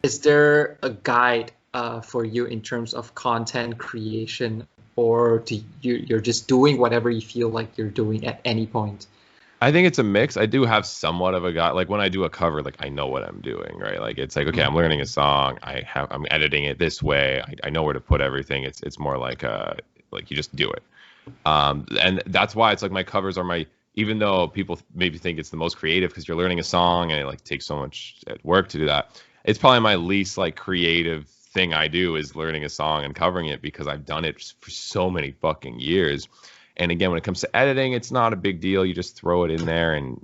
Is there a guide for you in terms of content creation, or you're just doing whatever you feel like you're doing at any point? I think it's a mix. I do have somewhat of a guide. Like when I do a cover, like I know what I'm doing, right? Like it's like, okay, I'm learning a song. I'm editing it this way. I know where to put everything. It's more like you just do it. And that's why it's like my covers are my, even though people maybe think it's the most creative because you're learning a song and it like takes so much work to do that. It's probably my least like creative thing I do is learning a song and covering it because I've done it for so many fucking years. And again, when it comes to editing, it's not a big deal. You just throw it in there, and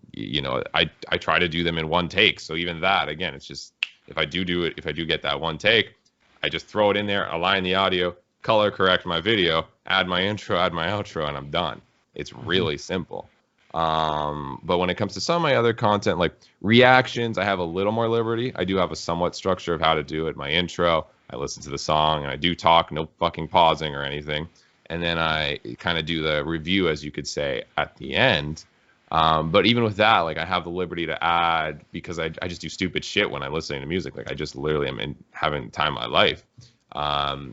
I try to do them in one take. So even that, again, it's just if I do it, if I do get that one take, I just throw it in there, align the audio, color correct my video, add my intro, add my outro, and I'm done. It's really simple. But when it comes to some of my other content, like reactions, I have a little more liberty. I do have a somewhat structure of how to do it. My intro, I listen to the song, and I do talk, no fucking pausing or anything. And then I kind of do the review, as you could say, at the end. But even with that, like I have the liberty to add because I just do stupid shit when I'm listening to music. Like I just literally am having the time of my life.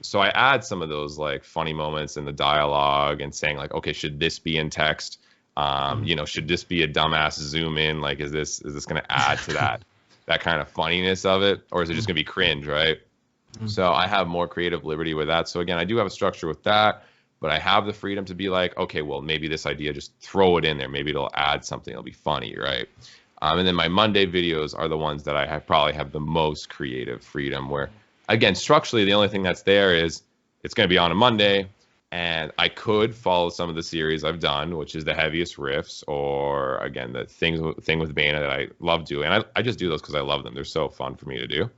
So I add some of those like funny moments in the dialogue and saying like, okay, should this be in text? Should this be a dumbass zoom in? Like, is this going to add to that kind of funniness of it, or is it just going to be cringe, right? So I have more creative liberty with that. So again, I do have a structure with that. But I have the freedom to be like, okay, well, maybe this idea, just throw it in there. Maybe it'll add something. It'll be funny, right? And then my Monday videos are the ones that I probably have the most creative freedom where, again, structurally, the only thing that's there is it's going to be on a Monday. And I could follow some of the series I've done, which is the heaviest riffs, or, again, the thing with Bana that I love doing. And I just do those because I love them. They're so fun for me to do,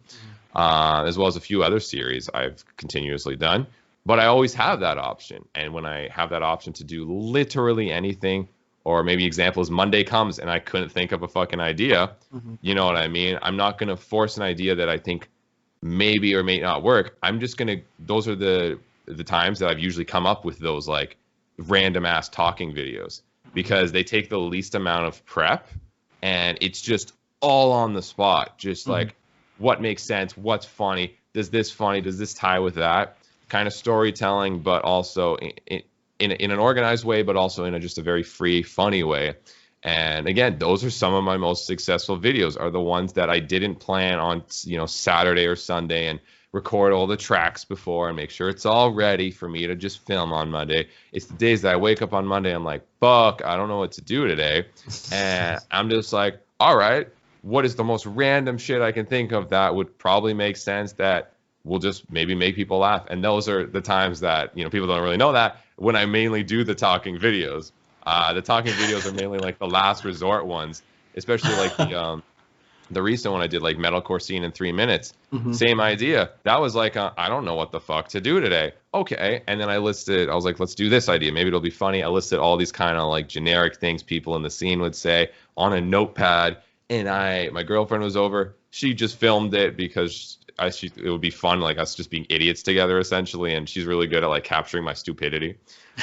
as well as a few other series I've continuously done. But I always have that option. And when I have that option to do literally anything, or maybe example is Monday comes and I couldn't think of a fucking idea, you know what I mean? I'm not going to force an idea that I think maybe or may not work. I'm just going to, those are the times that I've usually come up with those like random ass talking videos because they take the least amount of prep and it's just all on the spot. Just like what makes sense, what's funny, does this tie with that? Kind of storytelling, but also in an organized way, but also in just a very free, funny way. And again, those are some of my most successful videos are the ones that I didn't plan on, Saturday or Sunday and record all the tracks before and make sure it's all ready for me to just film on Monday. It's the days that I wake up on Monday, I'm like, fuck, I don't know what to do today. And I'm just like, all right, what is the most random shit I can think of that would probably make sense that will just maybe make people laugh. And those are the times that, people don't really know that when I mainly do the talking videos. The talking videos are mainly like the last resort ones, especially like the recent one I did, like metalcore scene in 3 minutes. Same idea. That was like, I don't know what the fuck to do today. Okay. And then I was like, let's do this idea. Maybe it'll be funny. I listed all these kind of like generic things people in the scene would say on a notepad. And my girlfriend was over. She just filmed it because it would be fun, like us just being idiots together, essentially. And she's really good at like capturing my stupidity.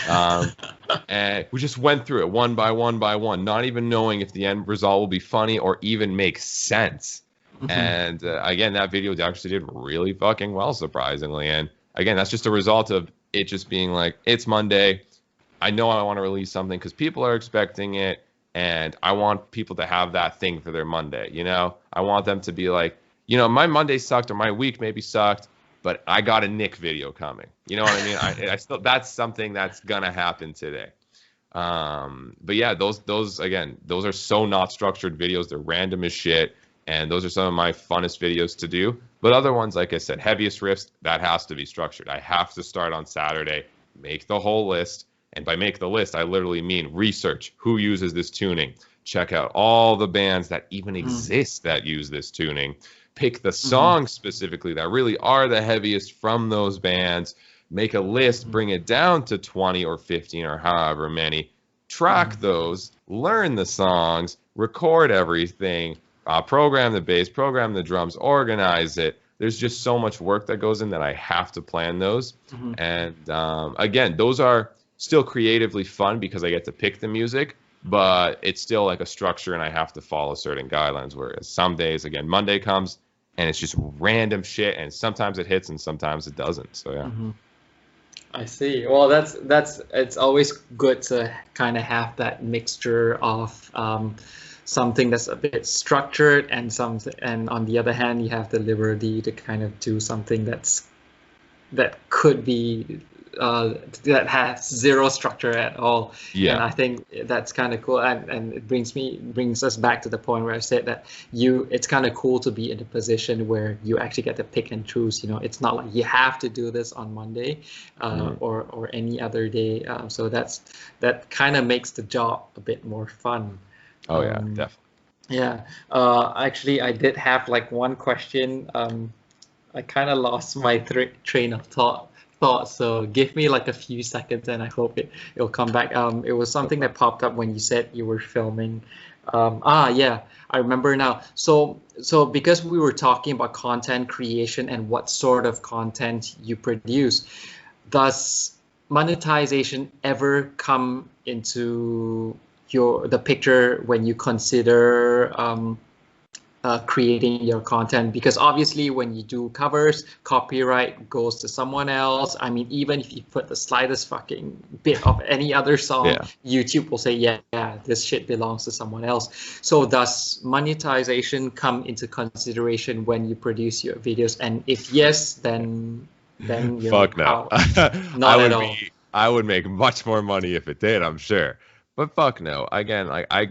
And we just went through it one by one by one, not even knowing if the end result will be funny or even make sense. And again, that video actually did really fucking well, surprisingly. And again, that's just a result of it just being like, it's Monday. I know I want to release something because people are expecting it. And I want people to have that thing for their Monday, I want them to be like, my Monday sucked or my week maybe sucked, but I got a Nik video coming. You know what I mean? I still, that's something that's going to happen today. But yeah, those are so not structured videos. They're random as shit. And those are some of my funnest videos to do. But other ones, like I said, heaviest riffs, that has to be structured. I have to start on Saturday, make the whole list. And by make the list, I literally mean research who uses this tuning, check out all the bands that even exist that use this tuning, pick the songs specifically that really are the heaviest from those bands, make a list, bring it down to 20 or 15 or however many, track those, learn the songs, record everything, program the bass, program the drums, organize it. There's just so much work that goes in that I have to plan those. And again, those are still creatively fun because I get to pick the music, but it's still like a structure and I have to follow certain guidelines. Whereas some days, again, Monday comes, and it's just random shit, and sometimes it hits and sometimes it doesn't. So yeah. I see. Well, that's it's always good to kind of have that mixture of something that's a bit structured and and on the other hand, you have the liberty to kind of do something that could be that has zero structure at all. Yeah. And I think that's kind of cool. And it brings us back to the point where I said that it's kind of cool to be in a position where you actually get to pick and choose. You know, it's not like you have to do this on Monday or any other day. So that kind of makes the job a bit more fun. Oh yeah, definitely. Yeah. Actually, I did have like one question. I kind of lost my train of thought, so give me like a few seconds and I hope it'll come back. It was something that popped up when you said you were filming. Yeah, I remember now. So because we were talking about content creation and what sort of content you produce, does monetization ever come into the picture when you consider creating your content? Because obviously when you do covers, copyright goes to someone else. I mean, even if you put the slightest fucking bit of any other song, YouTube will say, yeah, this shit belongs to someone else. So does monetization come into consideration when you produce your videos? And if yes, then you fuck know, no. Not at all. I would make much more money if it did, I'm sure. But fuck no. Again, like I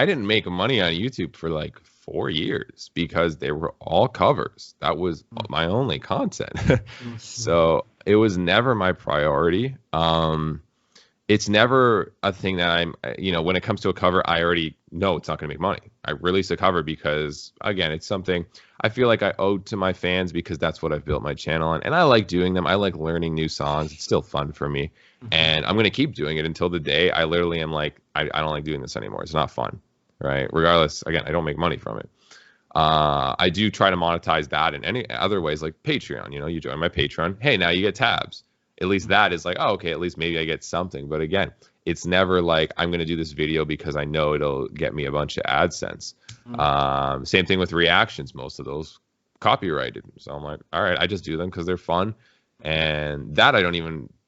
didn't make money on YouTube for like 4 years because they were all covers. That was my only content. So it was never my priority. It's never a thing that when it comes to a cover, I already know it's not going to make money. I release a cover because, again, it's something I feel like I owe to my fans because that's what I've built my channel on. And I like doing them. I like learning new songs. It's still fun for me. And I'm going to keep doing it until the day I literally am like, I don't like doing this anymore. It's not fun, right? Regardless, again, I don't make money from it. I do try to monetize that in any other ways, like Patreon. You join my Patreon. Hey, now you get tabs. At least that is like, oh, okay, at least maybe I get something. But again, it's never like I'm going to do this video because I know it'll get me a bunch of AdSense. Same thing with reactions. Most of those copyrighted. So I'm like, all right, I just do them because they're fun. And that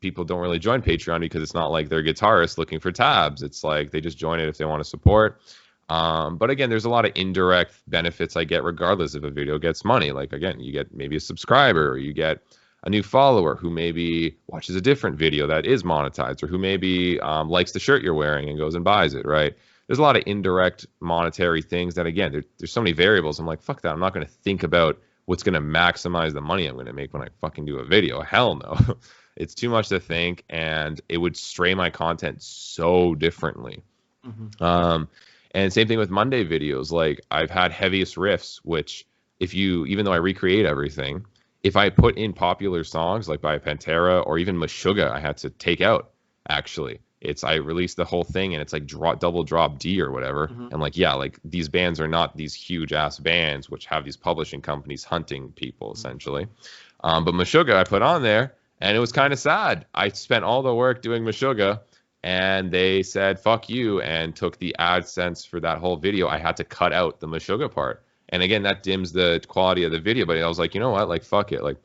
people don't really join Patreon because it's not like they're guitarists looking for tabs. It's like they just join it if they want to support. But again, there's a lot of indirect benefits I get regardless if a video gets money. Like, again, you get maybe a subscriber, or you get a new follower who maybe watches a different video that is monetized, or who maybe likes the shirt you're wearing and goes and buys it, right? There's a lot of indirect monetary things that, again, there's so many variables. I'm like, fuck that. I'm not going to think about what's going to maximize the money I'm going to make when I fucking do a video. Hell no. It's too much to think, and it would stray my content so differently. And same thing with Monday videos. Like, I've had Heaviest Riffs, which even though I recreate everything, if I put in popular songs like by Pantera or even Meshuggah, I had to take out, actually. I released the whole thing and it's like double drop D or whatever. And like, yeah, like these bands are not these huge ass bands which have these publishing companies hunting people essentially. But Meshuggah I put on there and it was kind of sad. I spent all the work doing Meshuggah and they said, fuck you, and took the AdSense for that whole video. I had to cut out the Meshuggah part. And again, that dims the quality of the video. But I was like, you know what? Like, fuck it. Like,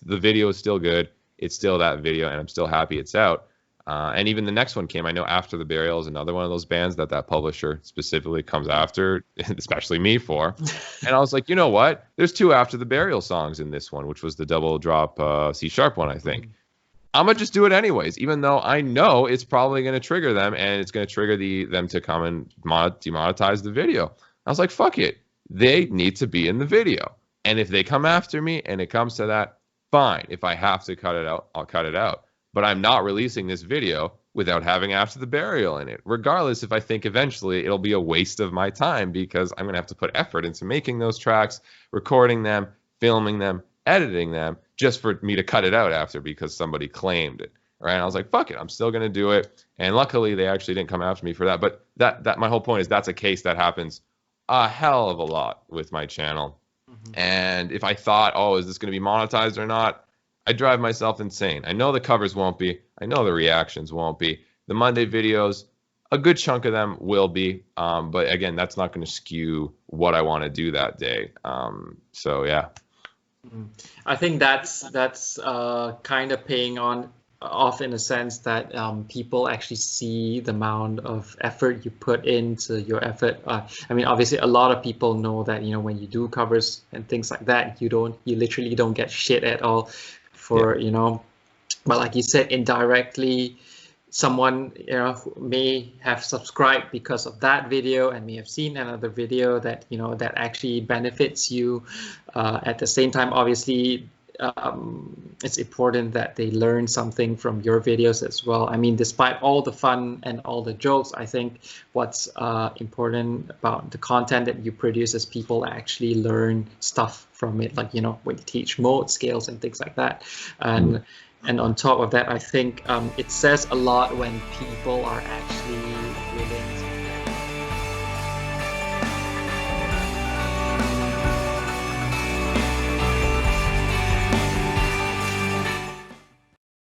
the video is still good. It's still that video, and I'm still happy it's out. And even the next one came. I know After the Burial is another one of those bands that publisher specifically comes after, especially me for. And I was like, you know what? There's 2 After the Burial songs in this one, which was the double drop C sharp one, I think. I'm going to just do it anyways, even though I know it's probably going to trigger them, and it's going to trigger them to come and demonetize the video. I was like, fuck it. They need to be in the video. And if they come after me and it comes to that, fine. If I have to cut it out, I'll cut it out. But I'm not releasing this video without having After the Burial in it. Regardless, if I think eventually it'll be a waste of my time because I'm going to have to put effort into making those tracks, recording them, filming them, editing them, just for me to cut it out after because somebody claimed it. Right? And I was like, fuck it, I'm still going to do it. And luckily, they actually didn't come after me for that. But that my whole point is that's a case that happens a hell of a lot with my channel. And if I thought, oh, is this going to be monetized or not, I drive myself insane. I know the covers won't be. I know the reactions won't be. The Monday videos, a good chunk of them will be, but again, that's not going to skew what I want to do that day. So yeah. I think that's kind of paying off in a sense that people actually see the amount of effort you put into your effort. I mean, obviously, a lot of people know that, you know, when you do covers and things like that, you literally don't get shit at all for, you know, but like you said, indirectly, someone, you know, who may have subscribed because of that video and may have seen another video that, you know, that actually benefits you. At the same time, obviously, it's important that they learn something from your videos as well. I mean, despite all the fun and all the jokes, I think what's important about the content that you produce is people actually learn stuff from it, like, you know, when you teach mode scales and things like that. And on top of that, I think it says a lot when people are actually